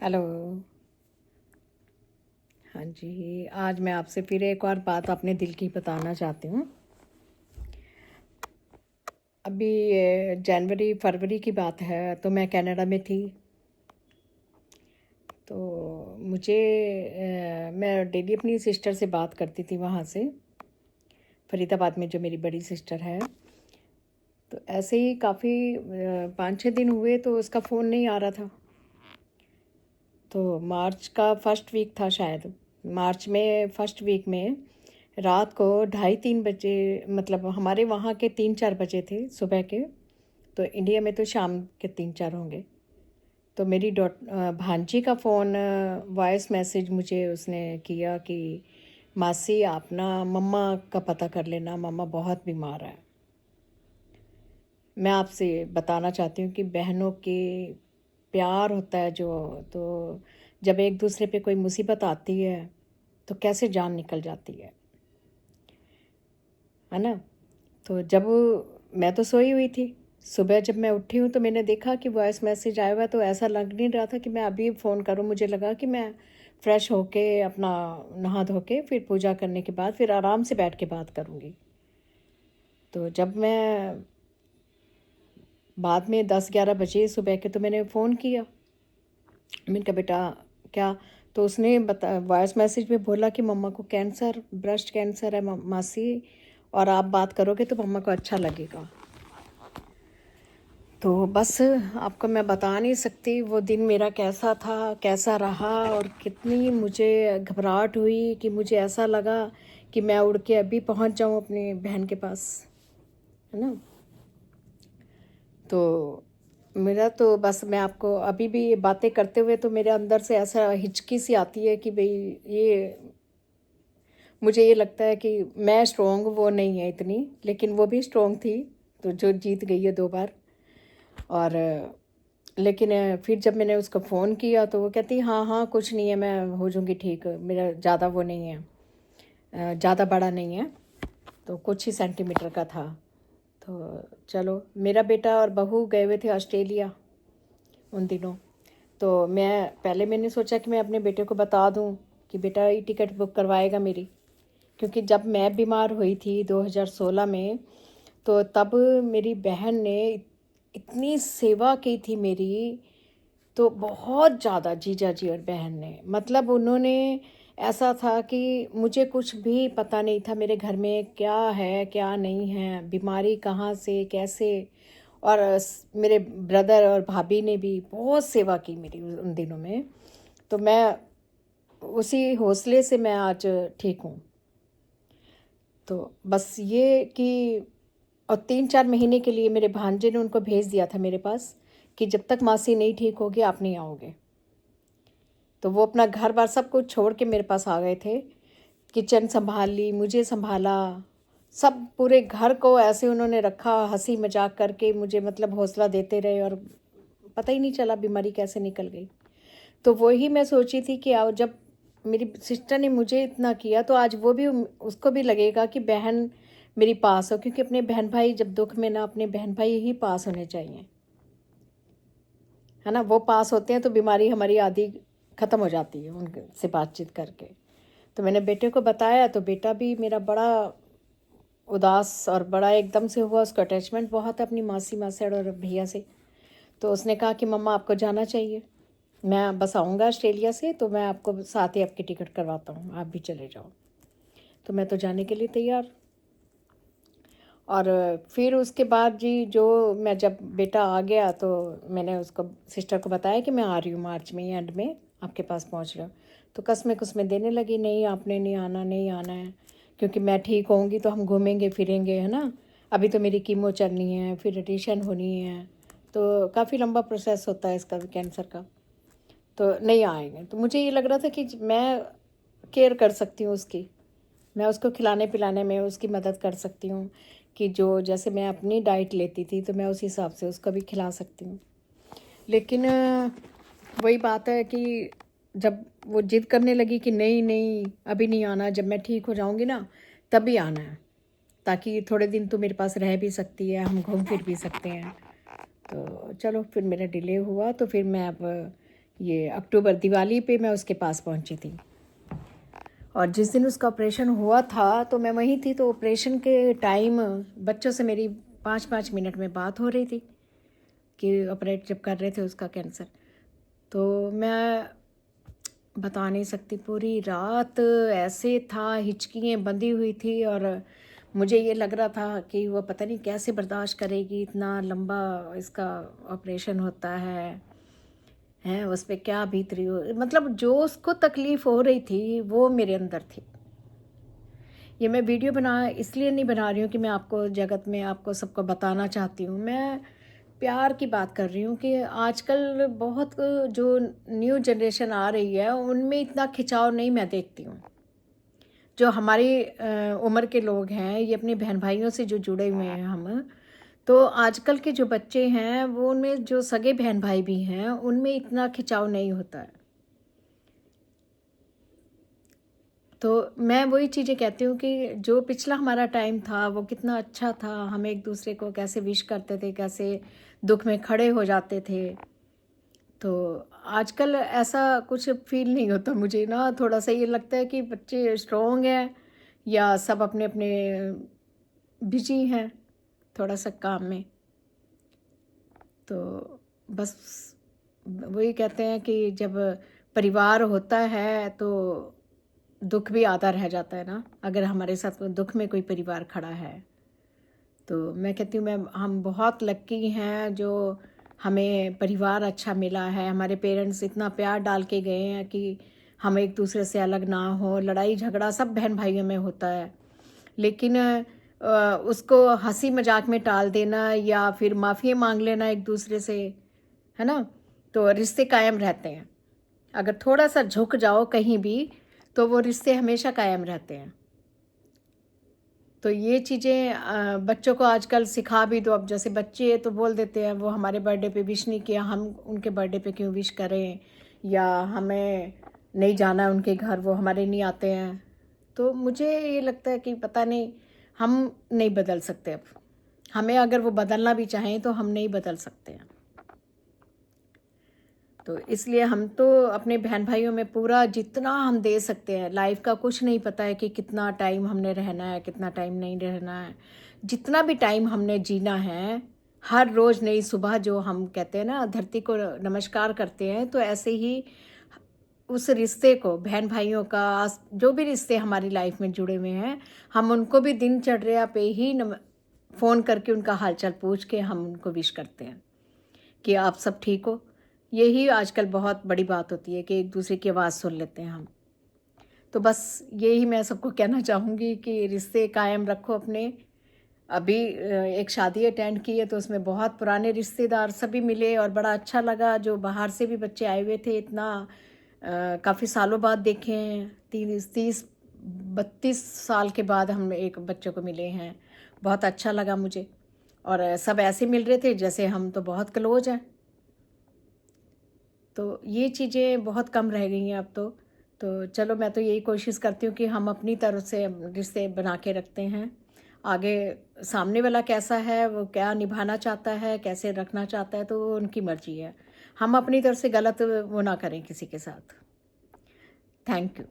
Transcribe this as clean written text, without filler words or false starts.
Hello. हाँ जी, आज मैं आपसे फिर एक और बात अपने दिल की बताना चाहती हूँ। अभी जनवरी फरवरी की बात है, तो मैं कनाडा में थी। तो मैं डेली अपनी सिस्टर से बात करती थी वहाँ से, फरीदाबाद में जो मेरी बड़ी सिस्टर है। तो ऐसे ही काफ़ी 5-6 दिन हुए तो उसका फ़ोन नहीं आ रहा था। तो मार्च का फर्स्ट वीक था शायद, मार्च में फर्स्ट वीक में रात को 2:30-3 बजे, मतलब हमारे वहाँ के 3-4 बजे थे सुबह के, तो इंडिया में तो शाम के 3-4 होंगे। तो मेरी भांजी का फ़ोन, वॉइस मैसेज मुझे उसने किया कि मासी आप ना मम्मा का पता कर लेना, मम्मा बहुत बीमार है। मैं आपसे बताना चाहती हूँ कि बहनों के प्यार होता है जो, तो जब एक दूसरे पे कोई मुसीबत आती है तो कैसे जान निकल जाती है ना। तो जब मैं तो सोई हुई थी, सुबह जब मैं उठी हूँ तो मैंने देखा कि वॉइस मैसेज आया हुआ है, तो ऐसा लग नहीं रहा था कि मैं अभी फ़ोन करूँ। मुझे लगा कि मैं फ़्रेश होके अपना नहा धो के फिर पूजा करने के बाद फिर आराम से बैठ के बात करूँगी। तो जब मैं बाद में 10-11 बजे सुबह के, तो मैंने फ़ोन किया। मैंने कहा बेटा क्या, तो उसने बता वॉइस मैसेज में बोला कि मम्मा को कैंसर, ब्रेस्ट कैंसर है मासी, और आप बात करोगे तो मम्मा को अच्छा लगेगा। तो बस आपको मैं बता नहीं सकती वो दिन मेरा कैसा था, कैसा रहा, और कितनी मुझे घबराहट हुई कि मुझे ऐसा लगा कि मैं उड़ के अभी पहुंच जाऊं अपनी बहन के पास, है ना। तो मेरा तो बस, मैं आपको अभी भी ये बातें करते हुए तो मेरे अंदर से ऐसा हिचकी सी आती है कि भाई ये, मुझे ये लगता है कि मैं स्ट्रोंग वो नहीं है इतनी, लेकिन वो भी स्ट्रोंग थी, तो जो जीत गई है 2 बार। और लेकिन फिर जब मैंने उसको फ़ोन किया तो वो कहती हाँ हाँ कुछ नहीं है, मैं हो जाऊँगी ठीक, मेरा ज़्यादा वो नहीं है, ज़्यादा बड़ा नहीं है, तो कुछ ही सेंटीमीटर का था। तो चलो, मेरा बेटा और बहू गए हुए थे ऑस्ट्रेलिया उन दिनों। तो मैंने सोचा कि मैं अपने बेटे को बता दूं कि बेटा ये टिकट बुक करवाएगा मेरी, क्योंकि जब मैं बीमार हुई थी 2016 में, तो तब मेरी बहन ने इतनी सेवा की थी मेरी, तो बहुत ज़्यादा जीजा जी और बहन ने, मतलब उन्होंने, ऐसा था कि मुझे कुछ भी पता नहीं था मेरे घर में क्या है क्या नहीं है, बीमारी कहाँ से कैसे। और मेरे ब्रदर और भाभी ने भी बहुत सेवा की मेरी उन दिनों में। तो मैं उसी हौसले से मैं आज ठीक हूँ। तो बस ये कि, और 3-4 महीने के लिए मेरे भांजे ने उनको भेज दिया था मेरे पास कि जब तक मासी नहीं ठीक होगी आप नहीं आओगे। तो वो अपना घर बार सब कुछ छोड़ के मेरे पास आ गए थे। किचन संभाल ली, मुझे संभाला, सब पूरे घर को ऐसे उन्होंने रखा, हंसी मजाक करके मुझे मतलब हौसला देते रहे, और पता ही नहीं चला बीमारी कैसे निकल गई। तो वही मैं सोची थी कि आओ, जब मेरी सिस्टर ने मुझे इतना किया तो आज वो भी, उसको भी लगेगा कि बहन मेरी पास हो, क्योंकि अपने बहन भाई जब दुख में ना, अपने बहन भाई ही पास होने चाहिए, है ना। वो पास होते हैं तो बीमारी हमारी आधी ख़त्म हो जाती है उनसे बातचीत करके। तो मैंने बेटे को बताया तो बेटा भी मेरा बड़ा उदास और बड़ा एकदम से हुआ, उसका अटैचमेंट बहुत है अपनी मासी मासड़ और भैया से। तो उसने कहा कि मम्मा आपको जाना चाहिए, मैं बस आऊँगा ऑस्ट्रेलिया से तो मैं आपको साथ ही आपकी टिकट करवाता हूँ, आप भी चले जाओ। तो मैं तो जाने के लिए तैयार। और फिर उसके बाद जी, जो मैं जब बेटा आ गया तो मैंने उसको, सिस्टर को बताया कि मैं आ रही हूँ मार्च में एंड में, आपके पास पहुँच रहा हूँ। तो कसमें कुसमें देने लगी, नहीं आपने नहीं आना, नहीं आना है, क्योंकि मैं ठीक होंगी तो हम घूमेंगे फिरेंगे, है ना। अभी तो मेरी कीमो चलनी है, फिर रेडिएशन होनी है, तो काफ़ी लंबा प्रोसेस होता है इसका, कैंसर का। तो नहीं आएंगे, तो मुझे ये लग रहा था कि मैं केयर कर सकती हूँ उसकी, मैं उसको खिलाने पिलाने में उसकी मदद कर सकती हूँ, कि जो जैसे मैं अपनी डाइट लेती थी तो मैं उस हिसाब से उसको भी खिला सकती हूँ। लेकिन वही बात है कि जब वो जिद करने लगी कि नहीं नहीं अभी नहीं आना, जब मैं ठीक हो जाऊँगी ना तभी आना है, ताकि थोड़े दिन तो मेरे पास रह भी सकती है, हम घूम फिर भी सकते हैं। तो चलो, फिर मेरा डिले हुआ, तो फिर मैं अब ये अक्टूबर दिवाली पे मैं उसके पास पहुंची थी। और जिस दिन उसका ऑपरेशन हुआ था तो मैं वहीं थी। तो ऑपरेशन के टाइम बच्चों से मेरी 5-5 मिनट में बात हो रही थी कि ऑपरेट जब कर रहे थे उसका कैंसर। तो मैं बता नहीं सकती, पूरी रात ऐसे था, हिचकियाँ बंधी हुई थी और मुझे ये लग रहा था कि वो पता नहीं कैसे बर्दाश्त करेगी, इतना लंबा इसका ऑपरेशन होता है उस पे क्या बीत रही हो। मतलब जो उसको तकलीफ़ हो रही थी वो मेरे अंदर थी। ये मैं वीडियो इसलिए नहीं बना रही हूँ कि मैं आपको जगत में आपको सबको बताना चाहती हूँ। मैं प्यार की बात कर रही हूँ कि आजकल बहुत जो न्यू जनरेशन आ रही है उनमें इतना खिंचाव नहीं मैं देखती हूँ। जो हमारी उम्र के लोग हैं, ये अपने बहन भाइयों से जो जुड़े हुए हैं हम, तो आजकल के जो बच्चे हैं वो उनमें जो सगे बहन भाई भी हैं उनमें इतना खिंचाव नहीं होता है। तो मैं वही चीज़ें कहती हूँ कि जो पिछला हमारा टाइम था वो कितना अच्छा था। हम एक दूसरे को कैसे विश करते थे, कैसे दुख में खड़े हो जाते थे। तो आजकल ऐसा कुछ फील नहीं होता मुझे ना। थोड़ा सा ये लगता है कि बच्चे स्ट्रॉन्ग हैं या सब अपने अपने बिजी हैं थोड़ा सा काम में। तो बस वही कहते हैं कि जब परिवार होता है तो दुख भी आधा रह जाता है ना, अगर हमारे साथ दुख में कोई परिवार खड़ा है। तो मैं कहती हूँ हम बहुत लक्की हैं जो हमें परिवार अच्छा मिला है। हमारे पेरेंट्स इतना प्यार डाल के गए हैं कि हम एक दूसरे से अलग ना हो। लड़ाई झगड़ा सब बहन भाइयों में होता है, लेकिन उसको हंसी मजाक में टाल देना या फिर माफ़ी मांग लेना एक दूसरे से, है ना, तो रिश्ते कायम रहते हैं। अगर थोड़ा सा झुक जाओ कहीं भी तो वो रिश्ते हमेशा कायम रहते हैं। तो ये चीज़ें बच्चों को आजकल सिखा भी दो। अब जैसे बच्चे तो बोल देते हैं वो हमारे बर्थडे पे विश नहीं किया, हम उनके बर्थडे पे क्यों विश करें, या हमें नहीं जाना उनके घर, वो हमारे नहीं आते हैं। तो मुझे ये लगता है कि पता नहीं, हम नहीं बदल सकते अब। हमें अगर वो बदलना भी चाहें तो हम नहीं बदल सकते हैं। तो इसलिए हम तो अपने बहन भाइयों में पूरा जितना हम दे सकते हैं। लाइफ का कुछ नहीं पता है कि कितना टाइम हमने रहना है, कितना टाइम नहीं रहना है। जितना भी टाइम हमने जीना है, हर रोज़ नई सुबह जो हम कहते हैं ना, धरती को नमस्कार करते हैं, तो ऐसे ही उस रिश्ते को, बहन भाइयों का जो भी रिश्ते हमारी लाइफ में जुड़े हुए हैं, हम उनको भी दिनचर्या पे ही फ़ोन करके उनका हालचाल पूछ के हम उनको विश करते हैं कि आप सब ठीक हो। यही आजकल बहुत बड़ी बात होती है कि एक दूसरे की आवाज़ सुन लेते हैं हम। तो बस यही मैं सबको कहना चाहूँगी कि रिश्ते कायम रखो अपने। अभी एक शादी अटेंड की है तो उसमें बहुत पुराने रिश्तेदार सभी मिले और बड़ा अच्छा लगा। जो बाहर से भी बच्चे आए हुए थे, इतना काफ़ी सालों बाद देखे हैं। 30-32 साल के बाद हम एक बच्चों को मिले हैं। बहुत अच्छा लगा मुझे। और सब ऐसे मिल रहे थे जैसे हम तो बहुत क्लोज हैं। तो ये चीज़ें बहुत कम रह गई हैं अब तो चलो, मैं तो यही कोशिश करती हूँ कि हम अपनी तरफ से रिश्ते बना के रखते हैं। आगे सामने वाला कैसा है, वो क्या निभाना चाहता है, कैसे रखना चाहता है, तो वो उनकी मर्ज़ी है। हम अपनी तरफ से गलत वो ना करें किसी के साथ। Thank you.